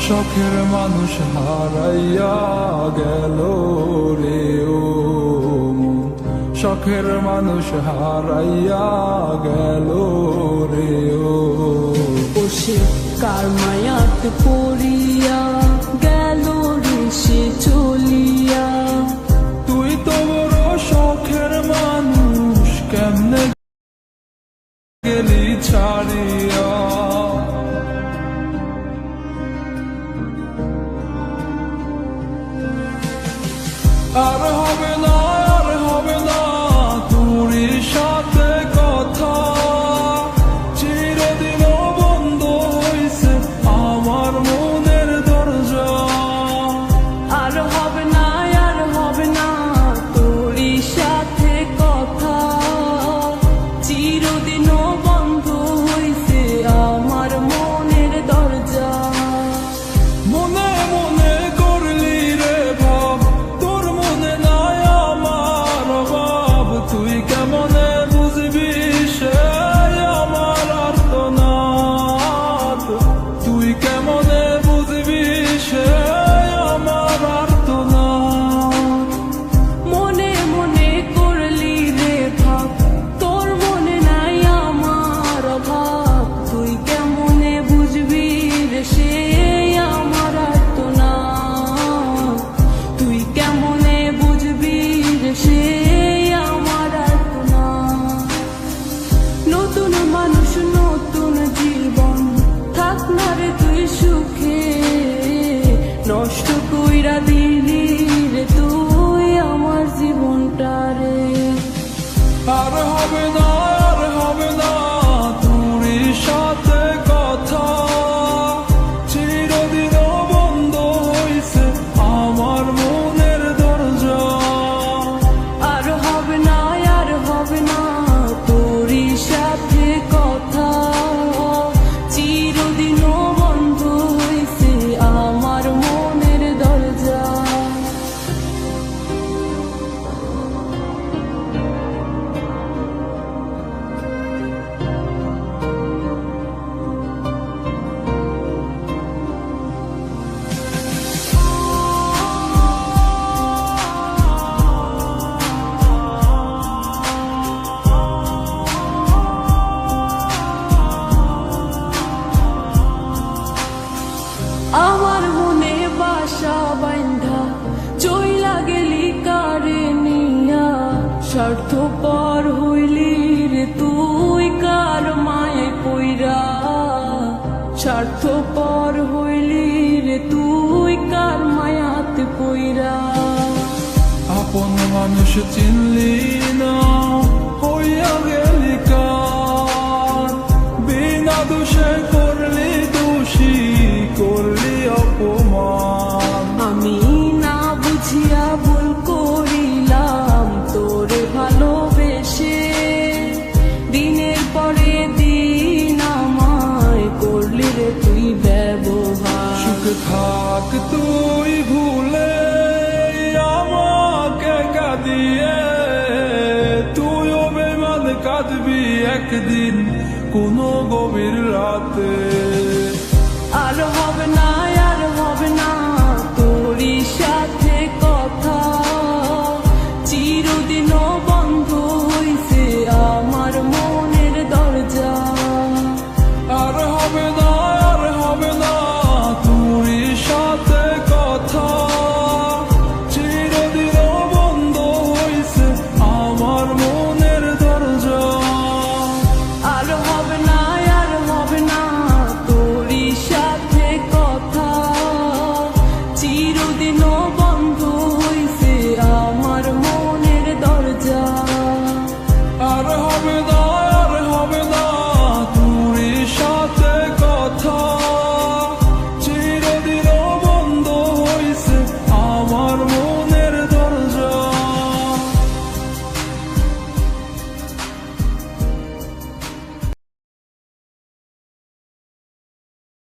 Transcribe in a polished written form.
শখের মানুষ হারাইয়া গেল রে ও মন, শখের মানুষ হারাইয়া গেল রে ও। সে কার মায়াত পড়িয়া গেল রে সে চলিয়া। তুই তো বড় শখের মানুষ, কেমনে গেলি ছাড়িয়া। আর হবে না, আর হবে না তোর সাথে কথা, চিরদিন বন্ধ হইছে আমার মনের দরজা। আর হবে না, আর হবে না তোর সাথে কথা, চিরদিনও বন্ধ হইছে আমার মনের দরজা। মনে মনে করলি রে ভাব, তোর মনে নাই আমার অভাব, তুই কেমনে বুঝবি সে আমার আর্তনাদ, তুই কেমনে বুঝবি সে আমার আর্তনাদ। মনে মনে করলি রে ভাব, তোর মনে নাই আমার অভাব, তুই কেমনে বুঝবি রে সে আমার আর্তনাদ, তুই কেমনে বুঝবি রে সে আমার আর্তনাদ। নতুন মানুষ নতুন জীবন, থাক না রে তুই সুখে, নষ্ট কইরা দিলি রে তুই আমার জীবনটা রে। আর হবে না, আর হবে না তোর সাথে কথা, চিরদিন বন্ধ হইছে আমার মনের দরজা। আর হবে না, আর হবে না তোর সাথে কথা, চিরদিনও বন্ধ হইছে আমার মনের দরজা। আমার মনে বাসা বাইন্ধা চইলা গেলি কারে নিয়া, স্বার্থপর হইলি রে তুই কার মায়ে পইরা, স্বার্থপর হইলি রে তুই কার মায়াতে পইরা। আপন মানুষ চিনলি না, হইয়া গেলি কার, বিনা দোষে করলি দোষী, করলি অপমান। আমি না বুঝিয়া ভুল করিলাম তোরে ভালোবেসে, দিনের পরে দিন আমায় করলি রে তুই ব্যবহার। সুখে থাক তুই ভুলে আমাকে কাঁদিয়ে, তুইও বেমান কাঁদবি একদিন কোনো গভীর রাতে।